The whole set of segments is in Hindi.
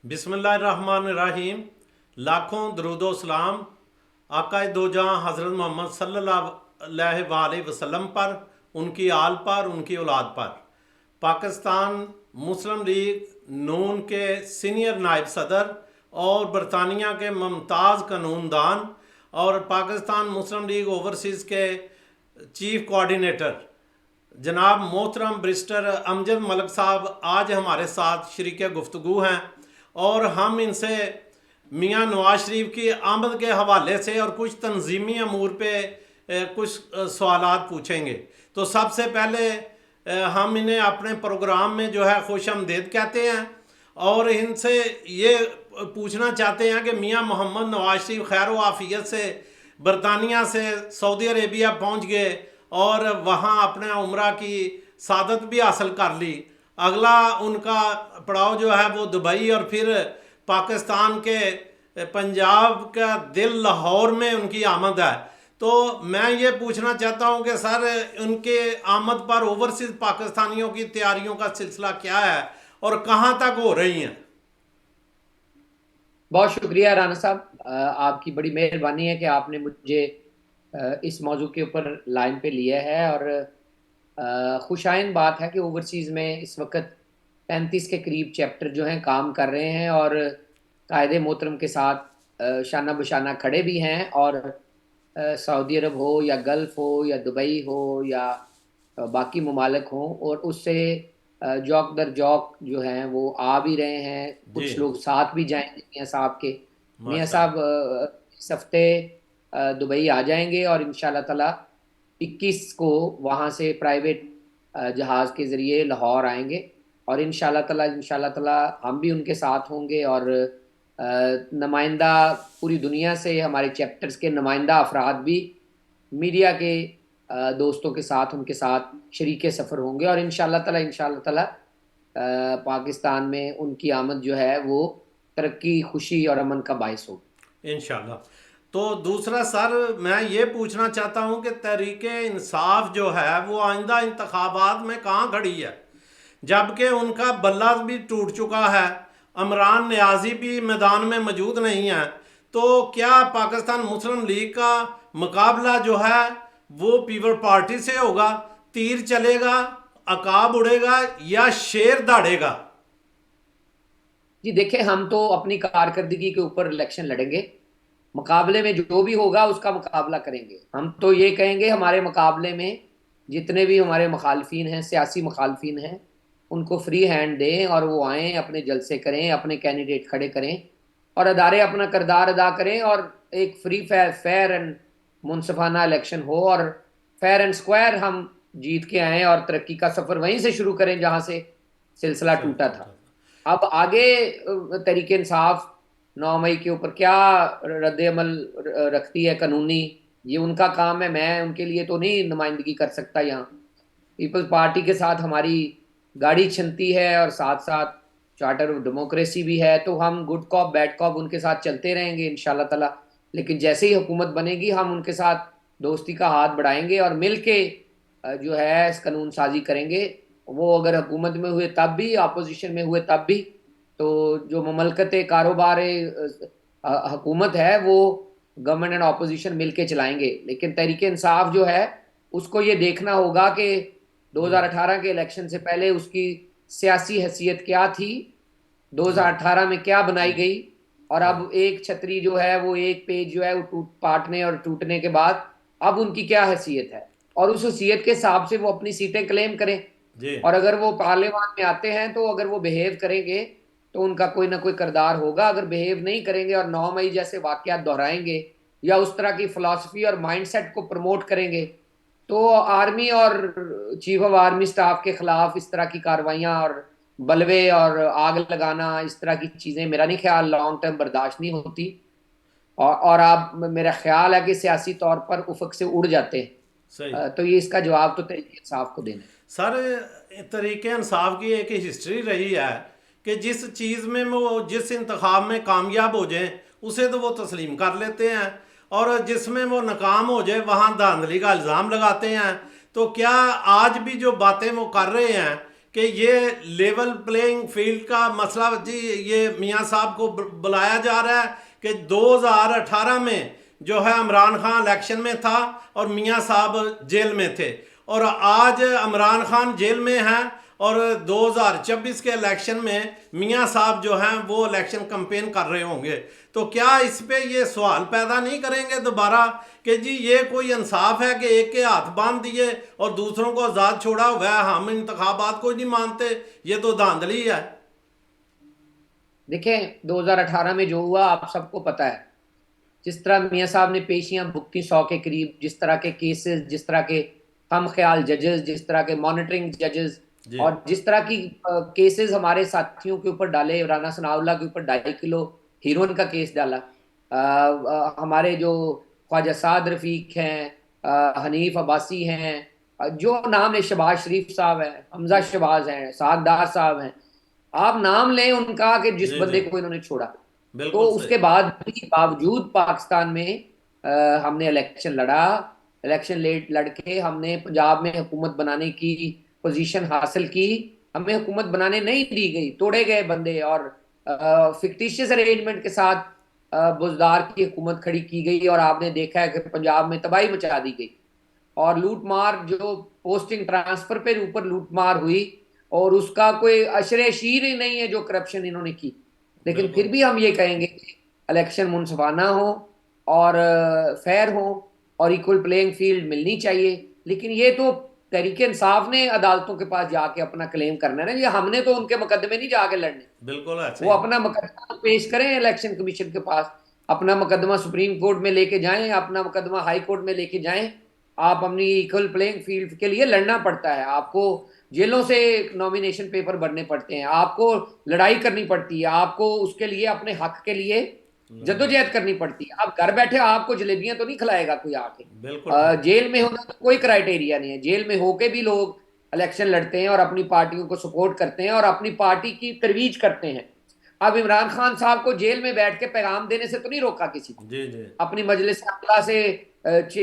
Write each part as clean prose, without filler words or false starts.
बिस्मिल्लाहिर्रहमानिर्रहीम। लाखों दरूदो सलाम आकाए दो जहां हज़रत मोहम्मद सल्लल्लाहु अलैहि वसल्लम पर, उनकी आल पर, उनकी औलाद पर। पाकिस्तान मुस्लिम लीग नून के सीनियर नायब सदर और बरतानिया के मुमताज़ कानूनदान और पाकिस्तान मुस्लिम लीग ओवरसीज़ के चीफ कोऑर्डिनेटर जनाब मोहतरम ब्रिस्टर अमजद मलिक साहब आज हमारे साथ शरीक गुफ्तगू हैं और हम इनसे मियाँ नवाज शरीफ की आमद के हवाले से और कुछ तंजीमी अमूर पे कुछ सवालात पूछेंगे। तो सबसे पहले हम इन्हें अपने प्रोग्राम में जो है खुश आमदीद कहते हैं और इनसे ये पूछना चाहते हैं कि मियाँ मोहम्मद नवाज शरीफ खैर व आफियत से बरतानिया से सऊदी अरेबिया पहुँच गए और वहाँ अपने उम्रा की सादत भी हासिल कर ली। अगला उनका पड़ाव जो है वो दुबई और फिर पाकिस्तान के पंजाब का दिल लाहौर में उनकी आमद है। तो मैं ये पूछना चाहता हूँ कि सर उनके आमद पर ओवरसीज़ पाकिस्तानियों की तैयारियों का सिलसिला क्या है और कहाँ तक हो रही हैं? बहुत शुक्रिया राना साहब, आपकी बड़ी मेहरबानी है कि आपने मुझे इस मौजू के ऊपर लाइन पे लिया है। और खुशाइन बात है कि ओवरसीज़ में इस वक्त 35 के करीब चैप्टर जो हैं काम कर रहे हैं और कायदे मोहतरम के साथ शाना बशाना खड़े भी हैं। और सऊदी अरब हो या गल्फ़ हो या दुबई हो या बाकी ममालिक हों, और उससे जौक दर जौक जो हैं वो आ भी रहे हैं। जी, कुछ लोग साथ भी जाएंगे मियाँ साहब के। मियाँ साहब माशाल्लाह। इस हफ्ते दुबई आ जाएंगे और इंशाल्लाह ताला 21 को वहाँ से प्राइवेट जहाज़ के ज़रिए लाहौर आएंगे। और इंशाल्लाह ताला हम भी उनके साथ होंगे। और नुमाइंदा पूरी दुनिया से हमारे चैप्टर्स के नुमाइंदा अफराद भी मीडिया के दोस्तों के साथ उनके साथ शरीक सफ़र होंगे। और इंशाल्लाह ताला पाकिस्तान में उनकी आमद जो है वो तरक्की, खुशी और अमन का बायस होगी। इंशाल्लाह। तो दूसरा सर मैं ये पूछना चाहता हूँ कि तहरीके इंसाफ जो है वो आइंदा इंतखाबात में कहाँ खड़ी है, जबकि उनका बल्ला भी टूट चुका है, इमरान नियाजी भी मैदान में मौजूद नहीं है। तो क्या पाकिस्तान मुस्लिम लीग का मुकाबला जो है वो पीपल पार्टी से होगा? तीर चलेगा, अकाब उड़ेगा या शेर दाड़ेगा? जी देखिए, हम तो अपनी कारकर्दगी के ऊपर इलेक्शन लड़ेंगे। मुकाबले में जो भी होगा उसका मुकाबला करेंगे। हम तो ये कहेंगे हमारे मुकाबले में जितने भी हमारे मुखालफिन हैं, सियासी मुखालफिन हैं, उनको फ्री हैंड दें और वो आएँ, अपने जलसे करें, अपने कैंडिडेट खड़े करें और अदारे अपना किरदार अदा करें। और एक फ्री फेयर एंड मुनसफाना इलेक्शन हो और फेयर एंड स्क्वायर हम जीत के आएँ और तरक्की का सफ़र वहीं से शुरू करें जहाँ से सिलसिला सर टूटा टूटा था। था। अब आगे तरीके इंसाफ 9 मई के ऊपर क्या रद्द अमल रखती है कानूनी, ये उनका काम है। मैं उनके लिए तो नहीं नुमाइंदगी कर सकता यहाँ। पीपल्स पार्टी के साथ हमारी गाड़ी छनती है और साथ साथ चार्टर ऑफ डेमोक्रेसी भी है, तो हम गुड कॉप बैड कॉप उनके साथ चलते रहेंगे इंशाल्लाह ताला। लेकिन जैसे ही हुकूमत बनेगी हम उनके साथ दोस्ती का हाथ बढ़ाएंगे और मिल के जो है इस कानून साजी करेंगे। वो अगर हुकूमत में हुए तब भी, अपोजिशन में हुए तब भी। तो जो ममलकत कारोबार हुकूमत है वो गवर्नमेंट एंड अपोजिशन मिलके चलाएंगे। लेकिन तहरीके इंसाफ जो है उसको ये देखना होगा कि जी, 2018 के इलेक्शन से पहले उसकी सियासी हैसियत क्या थी, जी, 2018 में क्या बनाई गई, और जी, अब एक छतरी जो है वो एक पेज जो है वो टूट पाटने और टूटने के बाद अब उनकी क्या हैसियत है, और उस हैसियत के हिसाब से वो अपनी सीटें क्लेम करें। जी। और अगर वो पार्लियामान में आते हैं तो अगर वो बिहेव करेंगे तो उनका कोई ना कोई किरदार होगा। अगर बिहेव नहीं करेंगे और 9 मई जैसे वाकयात दोहराएंगे या उस तरह की फिलॉसफी और माइंडसेट को प्रमोट करेंगे, तो आर्मी और चीफ ऑफ आर्मी स्टाफ के खिलाफ इस तरह की कार्रवाइयां और बलवे और आग लगाना, इस तरह की चीजें मेरा नहीं ख्याल लॉन्ग टर्म बर्दाश्त नहीं होती। और आप, मेरा ख्याल है कि सियासी तौर पर उफक से उड़ जाते हैं। सही। तो ये इसका जवाब तो तहरीक इंसाफ को देना है। सर तरीके इंसाफ की एक हिस्ट्री रही है कि जिस चीज़ में वो जिस इंतखाब में कामयाब हो जाए उसे तो वो तस्लीम कर लेते हैं और जिसमें वो नाकाम हो जाए वहाँ धांधली का इल्ज़ाम लगाते हैं। तो क्या आज भी जो बातें वो कर रहे हैं कि ये लेवल प्लेइंग फील्ड का मसला जी, ये मियां साहब को बुलाया जा रहा है कि 2018 में जो है इमरान खान इलेक्शन में था और मियां साहब जेल में थे, और आज इमरान खान जेल में हैं और 2024 के इलेक्शन में मियां साहब जो हैं वो इलेक्शन कैंपेन कर रहे होंगे। तो क्या इस पे ये सवाल पैदा नहीं करेंगे दोबारा कि जी ये कोई इंसाफ है कि एक के हाथ बांध दिए और दूसरों को आज़ाद छोड़ा हुआ है, हम इंतखाबात को नहीं मानते, ये तो धांधली है। देखें, 2018 में जो हुआ आप सबको पता है। जिस तरह मियां साहब ने पेशियां भुगती 100 के करीब, जिस तरह के केसेस, जिस तरह के कम ख्याल जजेस, जिस तरह के मॉनिटरिंग जजेस, जी और जिस तरह की केसेस हमारे साथियों के ऊपर डाले, राना सनाउल्लाह के ऊपर 2.5 किलो हीरोइन का केस डाला, हमारे जो ख्वाजा साद रफीक हैं, हनीफ अब्बासी हैं, जो नाम है, शहबाज शरीफ साहब हैं, हमजा शहबाज हैं, सागदार साहब हैं, आप नाम लें उनका कि जिस जी जी, बंदे को इन्होंने छोड़ा। तो बिल्कुल सही। उसके बाद भी बावजूद पाकिस्तान में हमने इलेक्शन लड़ा। इलेक्शन लेट लड़के हमने पंजाब में हुकूमत बनाने की पोजीशन हासिल की। हमें हुकूमत बनाने नहीं दी गई, तोड़े गए बंदे, और फिक्टिशियस अरेंजमेंट के साथ बुजदार की हुकूमत खड़ी की गई, और आपने देखा है कि पंजाब में तबाही मचा दी गई, और लूट मार, जो पोस्टिंग ट्रांसफर पे ऊपर लूट मार हुई, और उसका कोई अशरे शीर ही नहीं है जो करप्शन इन्होंने की। लेकिन फिर बिल्कुल भी हम ये कहेंगे कि इलेक्शन मुनसफाना हो और फेयर हो और इक्वल प्लेइंग फील्ड मिलनी चाहिए। लेकिन ये तो तहरीक इंसाफ ने अदालतों के पास जाके अपना क्लेम करना है ना, ये हमने तो उनके मुकदमे नहीं जाके लड़ने। बिल्कुल ऐसे वो ही। अपना मुकदमा पेश करें इलेक्शन कमीशन के पास, अपना मुकदमा सुप्रीम कोर्ट में लेके जाएं, अपना मुकदमा हाई कोर्ट में लेके जाएं। आप अपनी इक्वल प्लेइंग फील्ड के लिए लड़ना पड़ता है, आपको जेलों से नॉमिनेशन पेपर भरने पड़ते हैं, आपको लड़ाई करनी पड़ती है, आपको उसके लिए अपने हक के लिए लड़ना जद्दोजहद करनी पड़ती है। आप घर बैठे आपको जलेबियां तो नहीं खिलाएगा कोई आके। बिल्कुल ठीक। जेल में होना तो कोई क्राइटेरिया नहीं है, जेल में होके भी लोग इलेक्शन लड़ते हैं और अपनी पार्टियों को सपोर्ट करते हैं और अपनी पार्टी की तरवीज करते हैं। अब इमरान खान साहब को जेल में बैठ के पैगाम देने से तो नहीं रोका किसी को, जी जी, अपनी मजलिस आला से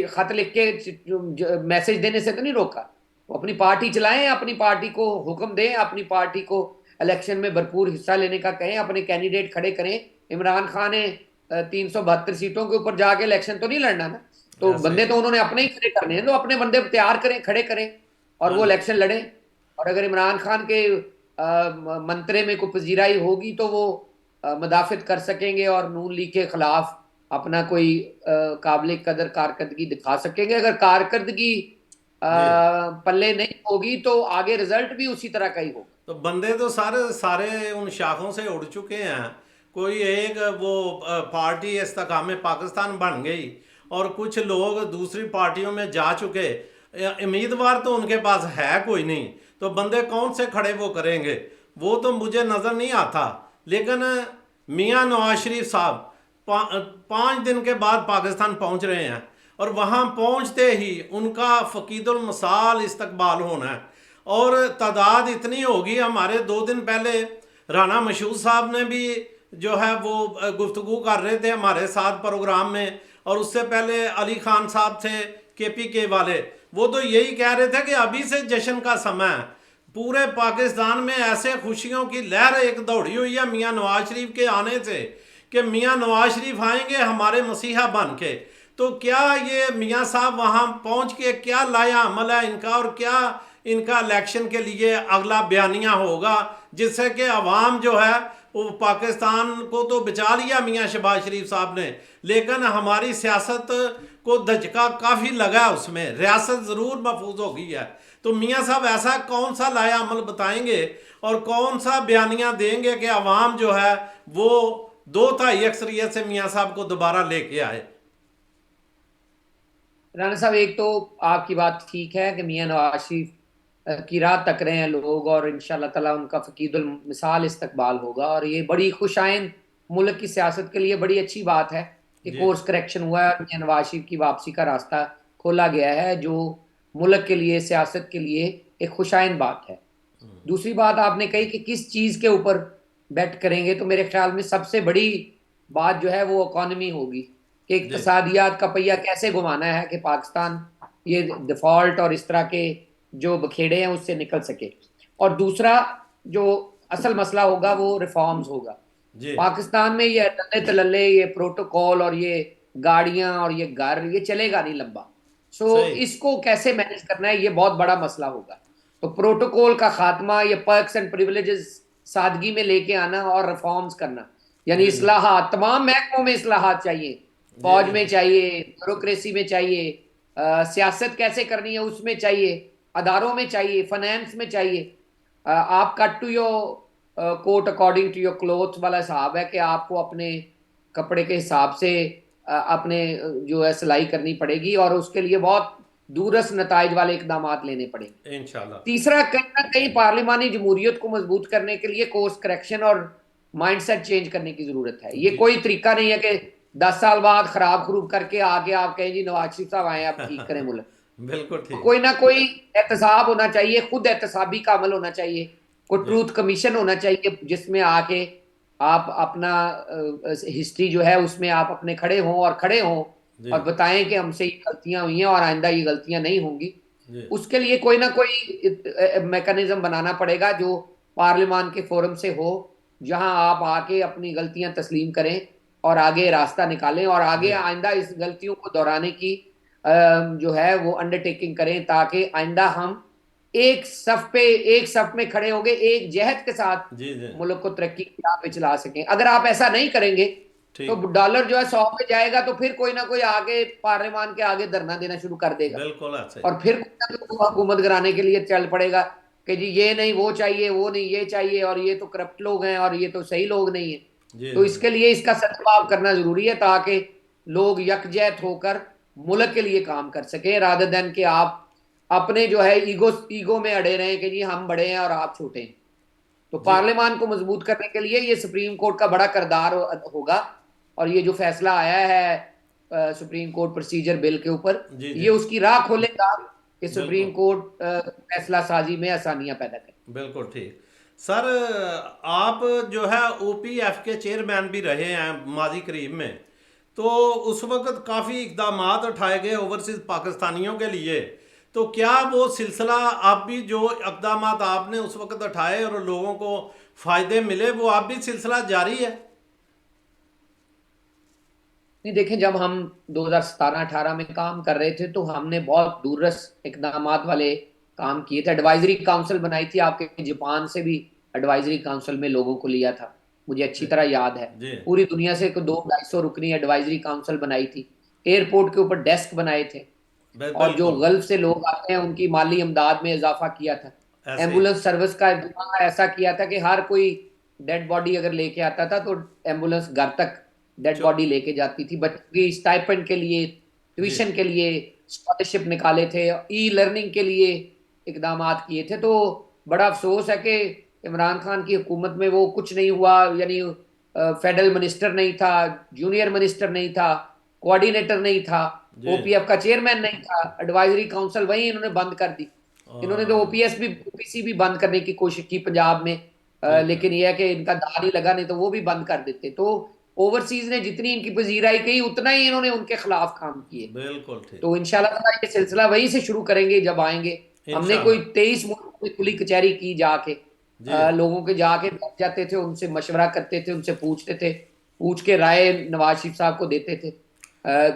खत लिख के मैसेज देने से तो नहीं रोका। वो अपनी पार्टी चलाएं, अपनी पार्टी को हुक्म दें, अपनी पार्टी को इलेक्शन में भरपूर हिस्सा लेने का कहें, अपने कैंडिडेट खड़े करें। इमरान खान ने 372 सीटों के ऊपर जाके इलेक्शन तो नहीं लड़ना ना, तो ऐसे बंदे ही। तो उन्होंने अपने ही खड़े करने हैं, तो अपने बंदे तैयार करें, खड़े करें और हाँ वो जी। इलेक्शन लड़े। और अगर इमरान खान के मंत्रे में कोई पजीराई होगी तो वो मदाफित कर सकेंगे और नून लीग के खिलाफ अपना कोई काबिल कदर कारकर्दगी दिखा सकेंगे। अगर कारकर्दगी जी, पल्ले नहीं होगी तो आगे रिजल्ट भी उसी तरह का ही होगा। तो बंदे तो सारे सारे उन शाखों से उड़ चुके हैं। कोई एक वो पार्टी इस्तेकाम पाकिस्तान बन गई और कुछ लोग दूसरी पार्टियों में जा चुके। उम्मीदवार तो उनके पास है कोई नहीं, तो बंदे कौन से खड़े वो करेंगे, वो तो मुझे नज़र नहीं आता। लेकिन मियां नवाज शरीफ साहब 5 दिन के बाद पाकिस्तान पहुंच रहे हैं और वहां पहुंचते ही उनका फ़कीदुल मिसाल इस्तकबाल होना है। और तादाद इतनी होगी, हमारे 2 दिन पहले राना मशहूद साहब ने भी जो है वो गुफ्तगू कर रहे थे हमारे साथ प्रोग्राम में, और उससे पहले अली खान साहब थे KPK वाले, वो तो यही कह रहे थे कि अभी से जश्न का समय है। पूरे पाकिस्तान में ऐसे खुशियों की लहर एक दौड़ी हुई है मियां नवाज शरीफ के आने से कि मियां नवाज शरीफ आएंगे हमारे मसीहा बन के। तो क्या ये मियां साहब वहां पहुंच के क्या लाया अमल है इनका, और क्या इनका इलेक्शन के लिए अगला बयानिया होगा जिससे कि अवाम जो है वो पाकिस्तान को तो बचा लिया मियां शहबाज शरीफ साहब ने, लेकिन हमारी सियासत को धचका काफ़ी लगा, उसमें रियासत ज़रूर महफूज हो गई है। तो मियां साहब ऐसा कौन सा लाया अमल बताएंगे और कौन सा बयानिया देंगे कि अवाम जो है वो 2/3 अक्सरियत से मियां साहब को दोबारा लेके आए। राना साहब, एक तो आपकी बात ठीक है कि मियां नवाज शरीफ की राह तक रहे हैं लोग, और इंशाल्लाह ताला उनका फकीदुल मिसाल इस्तकबाल होगा, और ये बड़ी खुशाइन मुल्क की सियासत के लिए बड़ी अच्छी बात है कि जी कोर्स करेक्शन हुआ है और मियां नवाज शरीफ की वापसी का रास्ता खोला गया है, जो मुल्क के लिए, सियासत के लिए एक खुशाइन बात है। दूसरी बात आपने कही कि किस चीज़ के ऊपर बेट करेंगे, तो मेरे ख्याल में सबसे बड़ी बात जो है वो इकॉनमी होगी कि जी इक़्तिसादियात का पहिया कैसे घुमाना है कि पाकिस्तान ये डिफॉल्ट और इस तरह के जो बखेड़े हैं उससे निकल सके। और दूसरा जो असल मसला होगा वो रिफॉर्म्स होगा। जी पाकिस्तान में ये तल्ले तल्ले, ये प्रोटोकॉल और ये गाड़ियां और ये घर, ये चलेगा नहीं लंबा। सो सही। इसको कैसे मैनेज करना है, ये बहुत बड़ा मसला होगा। तो प्रोटोकॉल का खात्मा, ये पर्क्स एंड प्रिविलेजेस सादगी में लेके आना और रिफॉर्म्स करना, यानी जी जी इस्लाहात, तमाम महकमों में इस्लाहात चाहिए। जी फौज जी में जी चाहिए, ब्यूरोक्रेसी में चाहिए, सियासत कैसे करनी है उसमें चाहिए, अदारों में चाहिए, फाइनेंस में चाहिए। आप cut to your coat according to your cloth वाला हिसाब है कि आपको अपने कपड़े के हिसाब से अपने जो है सिलाई करनी पड़ेगी, और उसके लिए बहुत दूरस्थ नताइज वाले इकदाम लेने पड़ेंगे। इंशाल्लाह। तीसरा, कहीं ना कहीं पार्लिमानी जमहूरियत को मजबूत करने के लिए कोर्स करेक्शन और माइंडसेट चेंज करने की जरूरत है। ये जी कोई तरीका नहीं है कि 10 साल बाद खराब खरूब करके आके आप कहें जी नवाज शरीफ साहब आए आप ठीक करें मुल्क। बिल्कुल तो ठीक। कोई ना कोई एहतसाब होना चाहिए, खुद एहतसाबी का अमल होना चाहिए, कोई जी ट्रूथ कमीशन होना चाहिए जिसमें आके आप अपना हिस्ट्री जो है उसमें आप अपने खड़े हों जी और बताएं कि हमसे ये गलतियां हुई हैं और आइंदा ये गलतियां नहीं होंगी। जी उसके लिए कोई ना कोई मैकेनिज्म बनाना पड़ेगा जो पार्लियामान के फोरम से हो, जहां आप आके अपनी गलतियां तस्लीम करें और आगे रास्ता निकालें और आगे जी आइंदा इस गलतियों को दोहराने की जो है वो अंडरटेकिंग करें, ताकि आइंदा हम एक सफ में खड़े होंगे, एक जहद के साथ जी जी मुल्क को तरक्की की राह पे चला सकें। अगर आप ऐसा नहीं करेंगे तो ठीक। डॉलर जो है 100 पे जाएगा, तो फिर कोई ना कोई आगे पार्लियामान के आगे धरना देना शुरू कर देगा बिल्कुल है सही। और फिर हुकूमत गिराने के लिए चल पड़ेगा कि जी ये नहीं वो चाहिए, वो नहीं ये चाहिए, और ये तो करप्ट लोग हैं और ये तो सही लोग नहीं है। जी तो जी इसके लिए इसका सद्भाव करना जरूरी है, ताकि लोग यकजहत होकर मुल्क के लिए काम कर सकें, रादर देन कि आप अपने जो है ईगो में अड़े रहें कि जी हम बड़े हैं और आप छोटे हैं। तो जी पार्लियामान को मजबूत करने के लिए ये सुप्रीम कोर्ट का बड़ा किरदार होगा। और ये जो फैसला आया है सुप्रीम कोर्ट प्रोसीजर बिल के ऊपर, जी जी ये उसकी राह खोलेगा कि सुप्रीम बिल्कुल कोर्ट फैसला साजी में आसानियां पैदा करे। बिल्कुल ठीक। सर आप जो है ओपीएफ के चेयरमैन भी रहे हैं माजी करीब में, तो उस वक्त काफ़ी इकदाम उठाए गए ओवरसीज पाकिस्तानियों के लिए। तो क्या वो सिलसिला आप भी जो इकदाम आपने उस वक्त उठाए और लोगों को फ़ायदे मिले, वो आप भी सिलसिला जारी है? नहीं, देखें, जब हम 2017-18 में काम कर रहे थे तो हमने बहुत दूरस्थ इकदाम वाले काम किए थे। एडवाइजरी काउंसिल बनाई थी, आपके जापान से भी एडवाइजरी काउंसिल में लोगों को लिया था, मुझे अच्छी जी तरह याद है। जी पूरी दुनिया से 200-250 रुकनी एडवाइजरी काउंसिल बनाई थी, एयरपोर्ट के ऊपर डेस्क बनाए थे, और जो बिल्कुल गल्फ से लोग आते हैं उनकी माली इमदाद में इजाफा किया था। ऐसे ही। एम्बुलेंस सर्विस का इंतजाम ऐसा किया था कि हर कोई डेड बॉडी अगर लेके आता था तो एम्बुलेंस घर तक डेड चो बॉडी लेके जाती थी। बच्चों की स्टाइपेंड के लिए, जी ट्यूशन के लिए स्कॉलरशिप निकाले थे, ई लर्निंग के लिए इकदाम किए थे। तो बड़ा अफसोस है कि इमरान खान की हुकूमत में वो कुछ नहीं हुआ, यानी फेडरल मिनिस्टर नहीं था, जूनियर मिनिस्टर नहीं था, कोऑर्डिनेटर नहीं था, जी ओपीएफ का चेयरमैन नहीं था, एडवाइजरी काउंसिल वही इन्होंने बंद कर दी। इन्होंने तो हाँ, ओपीएस भी, ओपीसी भी बंद करने की कोशिश की पंजाब में, ठीक है। लेकिन यह है कि इनका दांव नहीं लगा, नहीं तो वो भी बंद कर देते। तो ओवरसीज ने जितनी इनकी पजीराई की उतना ही इन्होंने उनके खिलाफ काम किए। बिल्कुल ठीक। तो इंशाल्लाह ताला ये सिलसिला वहीं से शुरू करेंगे जब आएंगे। हमने कोई इंशाल्लाह। 23 मुल्कों में खुली कचहरी की जाके, जी लोगों के जाके बैठ जाते थे, उनसे मशवरा करते थे, उनसे पूछते थे, पूछ के राय नवाज शरीफ साहब को देते थे।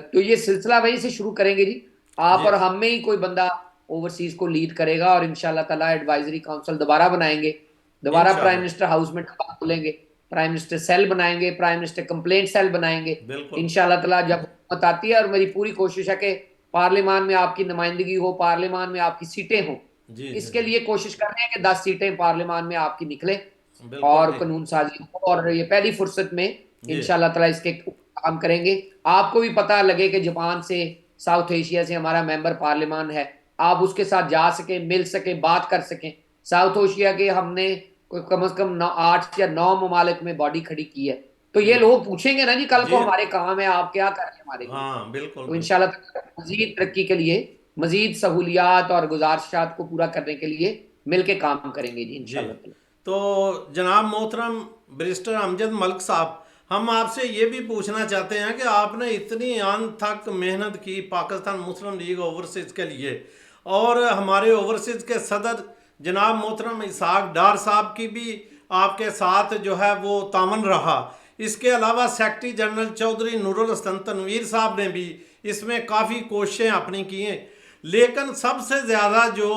तो ये सिलसिला वहीं से शुरू करेंगे जी। आप जी और हम में ही कोई बंदा ओवरसीज को लीड करेगा, और इंशाल्लाह ताला एडवाइजरी काउंसिल दोबारा बनाएंगे, दोबारा प्राइम इंशाल्लाह। मिनिस्टर हाउस में खोलेंगे, प्राइम मिनिस्टर सेल बनाएंगे, प्राइम मिनिस्टर कंप्लेंट सेल बनाएंगे। बिल्कुल। इंशाल्लाह ताला जब हुकूमत आती है, और मेरी पूरी कोशिश है कि पार्लियामान में आपकी नुमाइंदगी हो, पार्लियामान में आपकी सीटें हो। जी जी इसके जी लिए कोशिश कर रहे हैं कि 10 सीटें पार्लियामान में आपकी निकले बिल्कुल और ठीक। कानून साजी हो, और ये पहली फुर्सत में जी इंशाल्लाह ताला इसके काम करेंगे। आपको भी पता लगे कि जापान से, साउथ एशिया से हमारा मेंबर पार्लियामान है, आप उसके साथ जा सके, मिल सके, बात कर सकें। साउथ एशिया के हमने कोई कम से कम 8 या 9 ममालिक में बॉडी खड़ी की है। तो ये जी लोग पूछेंगे ना जी कल को जी हमारे काम है, आप क्या कर रहे हैं हमारे लिए। हाँ बिल्कुल तो बिल्कुल। इंशाल्लाह ताला मजीद तरक्की के लिए, मजीद सहूलियात और गुजारिशात को पूरा करने के लिए मिलके काम करेंगे जी जी इंशाल्लाह ताला। तो जनाब मोहतरम बैरिस्टर अमजद मलिक साहब, हम आपसे ये भी पूछना चाहते हैं कि आपने इतनी अनथक मेहनत की पाकिस्तान मुस्लिम लीग ओवरसीज़ के लिए, और हमारे ओवरसीज़ के सदर जनाब मोहतरम इसाक डार साहब की भी आपके साथ जो है वो तावन रहा। इसके अलावा सेक्रेटरी जनरल चौधरी नूरुल हसन तनवीर साहब ने भी इसमें काफ़ी कोशिशें अपनी की हैं, लेकिन सबसे ज़्यादा जो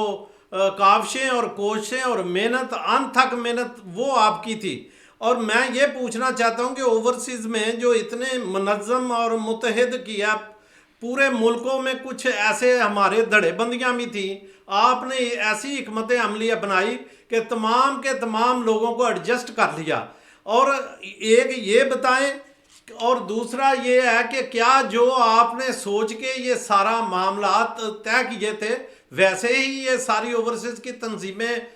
काविशें और कोशिशें और मेहनत, अनथक मेहनत वो आपकी थी। और मैं ये पूछना चाहता हूँ कि ओवरसीज़ में जो इतने मनज़्ज़म और मुतहद किया पूरे मुल्कों में, कुछ ऐसे हमारे धड़ेबंदियाँ भी थी, आपने ऐसी हिकमत अमली अपनाई कि तमाम के तमाम लोगों को एडजस्ट कर लिया। और एक ये बताएं, और दूसरा ये है कि क्या जो आपने सोच के ये सारा मामलात तय किए थे वैसे ही ये सारी ओवरसीज़ की तंजीमें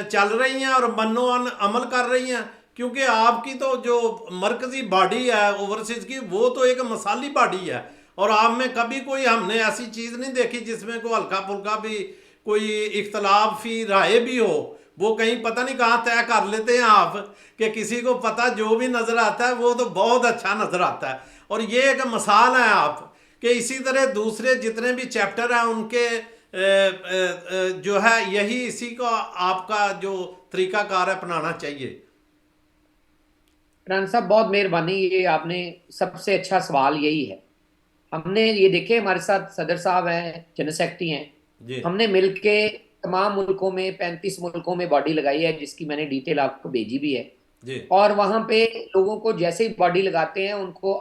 चल रही हैं और मनो अमल कर रही हैं? क्योंकि आपकी तो जो मरकज़ी बॉडी है ओवरसीज़ की, वो तो एक मसाली बॉडी है, और आप में कभी कोई हमने ऐसी चीज़ नहीं देखी जिसमें कोई हल्का फुल्का भी कोई इख्तलाफी राय भी हो। वो कहीं पता नहीं कहाँ तय कर लेते हैं आप कि किसी को पता जो भी नज़र आता है वो तो बहुत अच्छा नज़र आता है। और ये एक मिसाल है आप कि इसी तरह दूसरे जितने भी चैप्टर हैं उनके जो है यही इसी को आपका जो तरीकाकार है अपनाना चाहिए। इमरान साहब बहुत मेहरबानी, ये आपने सबसे अच्छा सवाल यही है। हमने ये देखे, हमारे साथ सदर साहब हैं, जनरल सेक्रेटरी हैं, जी हमने मिलके तमाम मुल्कों में 35 मुल्कों में बॉडी लगाई है, जिसकी मैंने डिटेल आपको भेजी भी है। जी और वहां पे लोगों को जैसे ही बॉडी लगाते हैं, उनको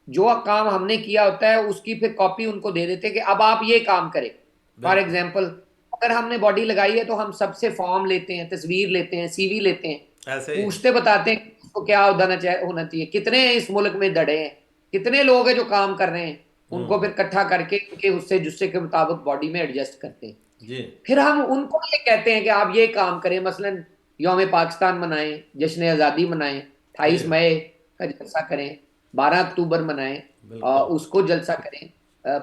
जो काम हमने किया होता है उसकी फिर कॉपी उनको दे देते हैं कि अब आप ये काम करें। फॉर बिल्कुल एग्जाम्पल, अगर हमने बॉडी लगाई है तो हम सबसे फॉर्म लेते हैं, तस्वीर लेते हैं, सीवी लेते हैं, ऐसे ही है। पूछते बताते हैं उसको क्या होना चाहिए, कितने इस मुल्क में दड़े हैं, कितने लोग हैं जो काम कर रहे हैं, उनको फिर इकट्ठा करके उनके उससे जुस्से के मुताबिक बॉडी में एडजस्ट करते हैं। जी फिर हम उनको ये कहते हैं कि आप ये काम करें, मसलन यौम पाकिस्तान मनाएं, जश्न आज़ादी मनाएं, जी 28 मई का जलसा करें, 12 अक्टूबर मनाएं, बिल्कुल। उसको जलसा करें,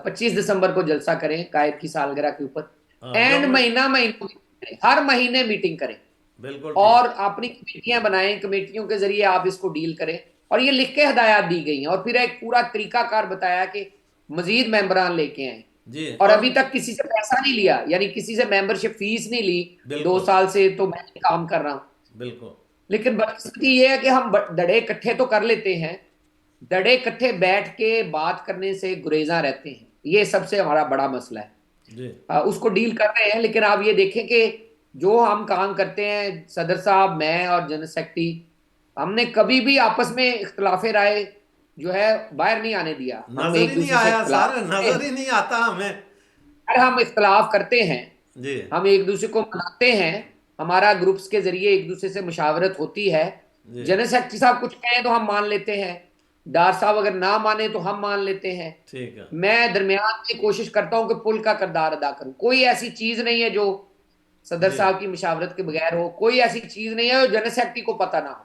25 दिसंबर को जलसा करें कायद की सालगिरह के ऊपर, हाँ एंड यौम महीना महीनों की करें, हर महीने मीटिंग करें बिल्कुल ठीक। और अपनी कमेटियां बनाएं, कमेटियों के जरिए आप इसको डील करें। और ये लिख के हदायत दी गई हैं और फिर एक पूरा तरीकाकार बताया कि मजीद मेंबरान लेके आए। जी और और अभी तक किसी से पैसा नहीं लिया, यानी किसी से मेंबरशिप फीस नहीं ली। दो बिल्कुल साल से तो मैं काम कर रहा हूं। बिल्कुल लेकिन बदकिस्मती ये है कि हम दड़े इकट्ठे तो कर लेते हैं, दड़े इकट्ठे बैठ के बात करने से गुरेजा रहते हैं। ये सबसे हमारा बड़ा मसला है। जी उसको डील कर रहे हैं, लेकिन आप ये देखें कि जो हम काम करते हैं, सदर साहब, मैं और जनरल सेक्रेटरी, हमने कभी भी आपस में इख्तलाफ राय जो है बाहर नहीं आने दिया। हम नजर एक ही नहीं दूसरे से आया इख्तलाफ सर, करते नजर हैं, ही नहीं आता हमें। अगर हम इख्तलाफ करते हैं, जी हम एक दूसरे को मनाते हैं, हमारा ग्रुप्स के जरिए एक दूसरे से मुशावरत होती है। जी जनरल सेक्रेटरी साहब कुछ कहें तो हम मान लेते हैं, डार साहब अगर ना माने तो हम मान लेते हैं। ठीक है। मैं दरमियान में कोशिश करता हूं कि पुल का किरदार अदा करूं। कोई ऐसी चीज नहीं है जो सदर जी साहब की मुशावरत के बगैर हो, कोई ऐसी चीज नहीं है जो जनरल सेक्रेटरी को पता ना हो।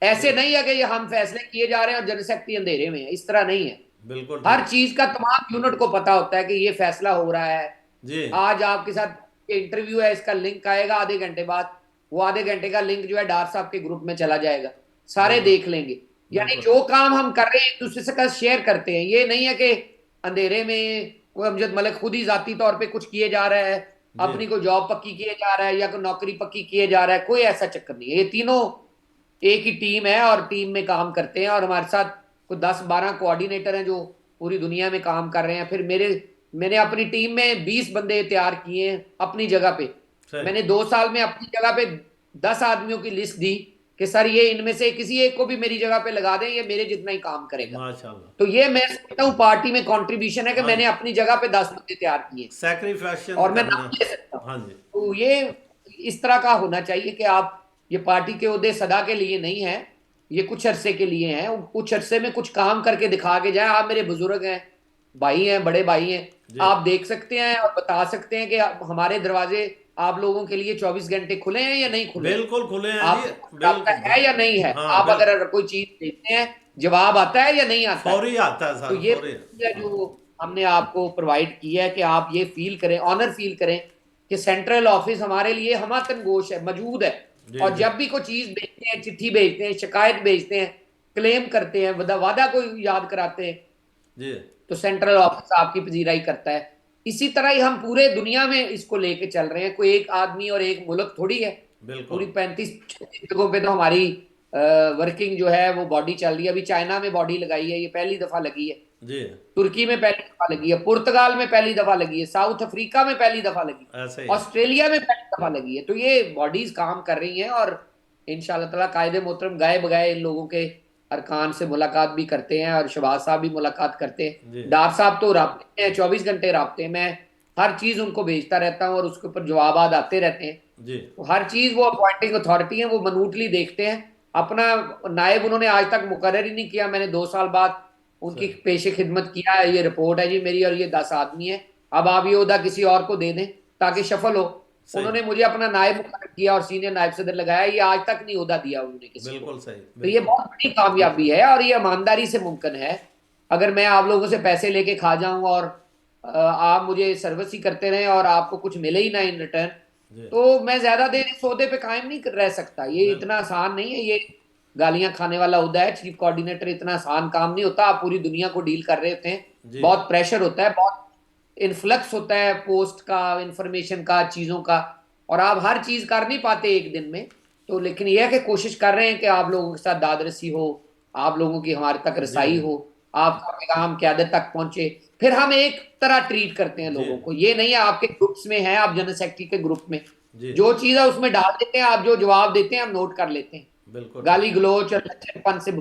ऐसे बिल्कुल नहीं है कि ये हम फैसले किए जा रहे हैं और जनरल सेक्रेटरी अंधेरे में है, इस तरह नहीं है। बिल्कुल हर ठीक। चीज का तमाम यूनिट को पता होता है कि ये फैसला हो रहा है। जी आज आपके साथ इंटरव्यू है, इसका लिंक आएगा आधे घंटे बाद, वो आधे घंटे का लिंक जो है डार साहब के ग्रुप में चला जाएगा, सारे बिल्कुल देख लेंगे। यानी बिल्कुल जो काम हम कर रहे हैं एक दूसरे से का शेयर करते हैं। ये नहीं है कि अंधेरे में कोई अमजद मलिक खुद ही जाती तौर पे कुछ किए जा रहा है, जी अपनी कोई जॉब पक्की किए जा रहा है या कोई नौकरी पक्की किए जा रहा है, कोई ऐसा चक्कर नहीं है। ये तीनों एक ही टीम है और टीम में काम करते हैं। और हमारे साथ कोई 10-12 कोऑर्डिनेटर हैं जो पूरी दुनिया में काम कर रहे हैं। फिर मैंने अपनी टीम में 20 बंदे तैयार किए हैं अपनी जगह पे। सही। मैंने 2 साल में अपनी जगह पे 10 आदमियों की लिस्ट दी कि सर ये इनमें से किसी एक को भी मेरी जगह पे लगा दें, ये मेरे जितना ही काम करेगा। माशाल्लाह। तो ये मैं समझता हूँ पार्टी में कंट्रीब्यूशन है कि हाँ मैंने जी, अपनी जगह पे 10 बंदे तैयार किए सेक्रीफाइशन और मैं करना। नाम ले सकता हूँ। हाँ जी तो ये इस तरह का होना चाहिए कि आप, ये पार्टी के ओहदे सदा के लिए नहीं है, ये कुछ अरसे के लिए हैं। कुछ अरसे में कुछ काम करके दिखा के जाए। आप मेरे बुजुर्ग हैं, भाई हैं, बड़े भाई हैं, जी आप देख सकते हैं और बता सकते हैं कि हमारे दरवाजे आप लोगों के लिए 24 घंटे खुले हैं या नहीं खुले हैं। बिल्कुल खुले हैं जी। आपसे कुछ रब्ता बिल्कुल है या नहीं है। हाँ आप बिल्कुल। अगर कोई चीज देखते हैं, जवाब आता है या नहीं आता है। फौरी आता है तो सर, ये फौरी। है जो हमने आपको प्रोवाइड किया है कि आप ये फील करें, ऑनर फील करें कि सेंट्रल ऑफिस हमारे लिए हमातन गोश है, मौजूद है। जी और जी जब भी कोई चीज भेजते हैं, चिट्ठी भेजते हैं, शिकायत भेजते हैं, क्लेम करते हैं, वादा को याद कराते हैं, जी तो सेंट्रल ऑफिस आपकी पजीराई करता है। इसी तरह ही हम पूरे दुनिया में इसको लेके चल रहे हैं। कोई एक आदमी और एक मुल्क थोड़ी है। बिल्कुल। पूरी 35 जगहों पे तो हमारी वर्किंग जो है वो बॉडी चल रही है। अभी चाइना में बॉडी लगाई है, ये पहली दफा लगी है। जी। तुर्की में पहली दफा लगी है, पुर्तगाल में पहली दफा लगी है, साउथ अफ्रीका में पहली दफा लगी, ऐसे ही है। ऑस्ट्रेलिया में पहली दफा लगी है। तो ये बॉडीज काम कर रही हैं और इंशाल्लाह ताला कायदे मोहतरम गाए बगाए इन लोगों के अरकान से मुलाकात भी करते हैं और शहबाज साहब भी मुलाकात करते जी। हैं। डार साहब तो राब्ते हैं, 24 घंटे राब्ते हैं। मैं हर चीज उनको भेजता रहता हूँ और उसके ऊपर जवाब आते रहते हैं। जी। तो हर चीज वो अपॉइंटिंग अथॉरिटी है, वो मनूटली देखते हैं। अपना नायब उन्होंने आज तक मुकर्रर ही नहीं किया। मैंने 2 साल बाद उनकी सही। पेशे खिदमत किया है, ये रिपोर्ट है जी मेरी और ये 10 आदमी है, अब आप ये ओहदा किसी और को दे दें ताकि शफल हो। सही। उन्होंने मुझे अपना नायब मुकर्रर किया और सीनियर नायब सदर लगाया, ये आज तक नहीं ओहदा दिया उन्होंने किसी को। बिल्कुल सही। तो ये बिल्कुल। बहुत बड़ी कामयाबी है और ये ईमानदारी से मुमकिन है। अगर मैं आप लोगों से पैसे लेके खा जाऊं और आप मुझे सर्विस ही करते रहें और आपको कुछ मिले ही ना इन रिटर्न, जी। तो मैं ज्यादा देर इस ओहदे पे कायम नहीं रह सकता। ये बिल्कुल। इतना आसान नहीं है, ये गालियां खाने वाला ओहदा है। चीफ कोऑर्डिनेटर इतना आसान काम नहीं होता। आप पूरी दुनिया को डील कर रहे होते हैं, जी। बहुत प्रेशर होता है, बहुत इन्फ्लक्स होता है पोस्ट का, इंफॉर्मेशन का, चीजों का, और आप हर चीज कर नहीं पाते एक दिन में। तो लेकिन यह है कि कोशिश कर रहे हैं कि आप लोगों के साथ दादरसी हो, आप लोगों की हमारे तक जी। रसाई हो, आपका पैगाम क़यादत तक पहुंचे। फिर हम एक तरह ट्रीट करते हैं जी। लोगों को। ये नहीं है आपके ग्रुप्स में है, आप जनरल सेक्रेटरी के ग्रुप में जी। जो चीज है उसमें डाल देते हैं, आप जो जवाब देते हैं हम नोट कर लेते हैं। बिल्कुल ठीक। गाली गलोच और लच्चरपन से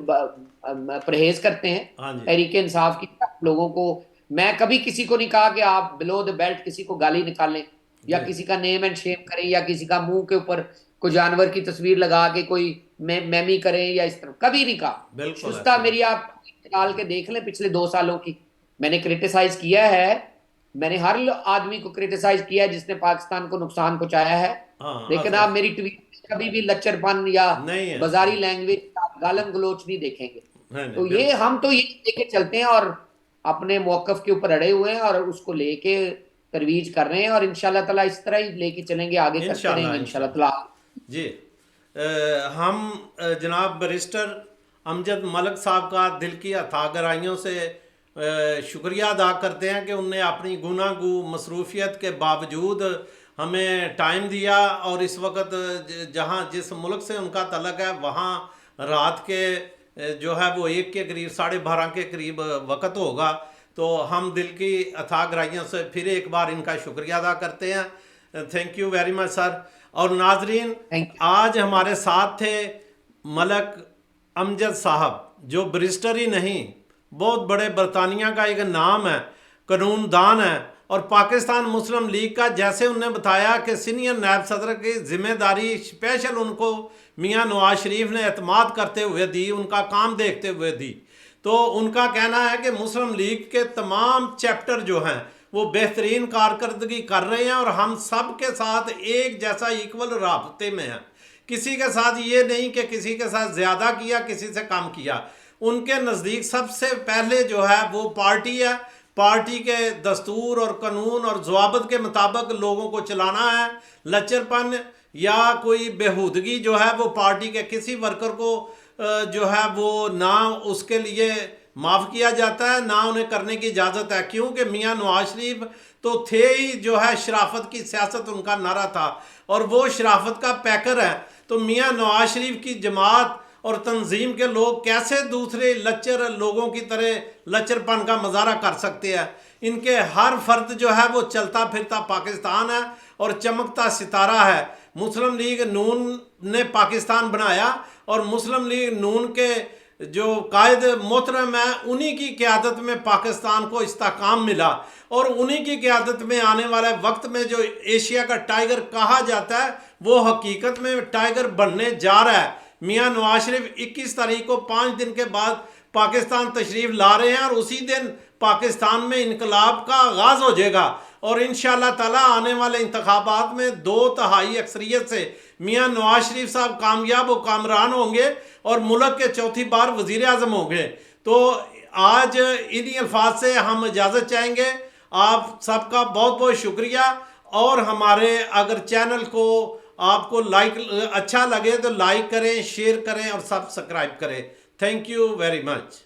परहेज करते हैं। हाँ जी। तहरीक इंसाफ की लोगों को मैं कभी किसी को नहीं कहा कि आप बिलो द बेल्ट किसी को गाली निकालें या जी। किसी का नेम एंड शेम करें या किसी का मुंह के ऊपर कोई जानवर की तस्वीर लगा के कोई मेमी करें या इस तरह, कभी नहीं कहा। बिल्कुल शुस्ता ऐसे ही। मेरी आप निकाल के देख लें पिछले 2 सालों की, मैंने क्रिटिसाइज किया है। मैंने हर आदमी को क्रिटिसाइज किया है जिसने पाकिस्तान को नुकसान पहुंचाया है। हाँ लेकिन आप मेरी ट्वीट कभी भी लच्चरपन या नहीं है। बाजारी लैंग्वेज, गालन गलोच नहीं देखेंगे। नहीं नहीं तो ये बिल्कुल। हम तो ये लेके चलते हैं और अपने मौकफ के ऊपर अड़े हुए हैं और उसको लेके तरवीज कर रहे हैं और इंशाल्लाह ताला इस तरह ही लेके चलेंगे, आगे करते इंशाल्लाह रहेंगे इंशाल्लाह इंशाल्लाह। ताला। जी। हम जनाब बैरिस्टर अमजद मलिक साहब का दिल की अथाह गहराइयों से शुक्रिया अदा करते हैं कि उनने अपनी गुनागू मसरूफियत के बावजूद हमें टाइम दिया और इस वक्त जहाँ जिस मुल्क से उनका तलक है वहाँ रात के जो है वो 1 के करीब 12:30 के करीब वक्त होगा। तो हम दिल की अथाह गहराइयों से फिर एक बार इनका शुक्रिया अदा करते हैं। Thank you very much sir. और नाजरीन, थैंक यू। आज हमारे साथ थे मलिक अमजद साहब, जो बैरिस्टर ही नहीं, बहुत बड़े बरतानिया का एक नाम है, कानूनदान है और पाकिस्तान मुस्लिम लीग का, जैसे उन्होंने बताया कि सीनियर नायब सदर की जिम्मेदारी स्पेशल उनको मियां नवाज शरीफ ने एतमाद करते हुए दी, उनका काम देखते हुए दी। तो उनका कहना है कि मुस्लिम लीग के तमाम चैप्टर जो हैं वो बेहतरीन कारकर्दगी कर रहे हैं और हम सब के साथ एक जैसा इक्वल राब्ते में हैं। किसी के साथ ये नहीं कि किसी के साथ ज़्यादा किया, किसी से कम किया। उनके नज़दीक सबसे पहले जो है वो पार्टी है, पार्टी के दस्तूर और कानून और ज़वाबित के मुताबिक लोगों को चलाना है। लचरपन या कोई बेहूदगी जो है वो पार्टी के किसी वर्कर को जो है वो ना उसके लिए माफ़ किया जाता है, ना उन्हें करने की इजाज़त है। क्योंकि मियां नवाज शरीफ तो थे ही जो है शराफत की सियासत उनका नारा था और वो शराफत का पैकर है। तो मियां नवाज शरीफ की जमात और तंजीम के लोग कैसे दूसरे लच्चर लोगों की तरह लच्चरपन का मजारा कर सकते हैं। इनके हर फर्द जो है वो चलता फिरता पाकिस्तान है और चमकता सितारा है। मुस्लिम लीग नून ने पाकिस्तान बनाया और मुस्लिम लीग नून के जो कायद मोहतरम है उन्हीं की क़यादत में पाकिस्तान को इस्तेहकाम मिला और उन्हीं की क़यादत में आने वाले वक्त में जो एशिया का टाइगर कहा जाता है वो हकीकत में टाइगर बनने जा रहा है। मियां नवाज शरीफ 21 तारीख को 5 दिन के बाद पाकिस्तान तशरीफ़ ला रहे हैं और उसी दिन पाकिस्तान में इनकलाब का आगाज़ हो जाएगा और इंशाअल्लाह ताला आने वाले इंतखाबात में 2/3 अक्सरियत से मियां नवाज शरीफ साहब कामयाब व कामरान होंगे और मुल्क के चौथी बार वज़ीर आज़म होंगे। तो आज इन्हीं अल्फाज से हम इजाज़त चाहेंगे। आप सबका बहुत बहुत शुक्रिया और हमारे अगर चैनल को आपको अच्छा लगे तो लाइक करें, शेयर करें और सब्सक्राइब करें। Thank you very much.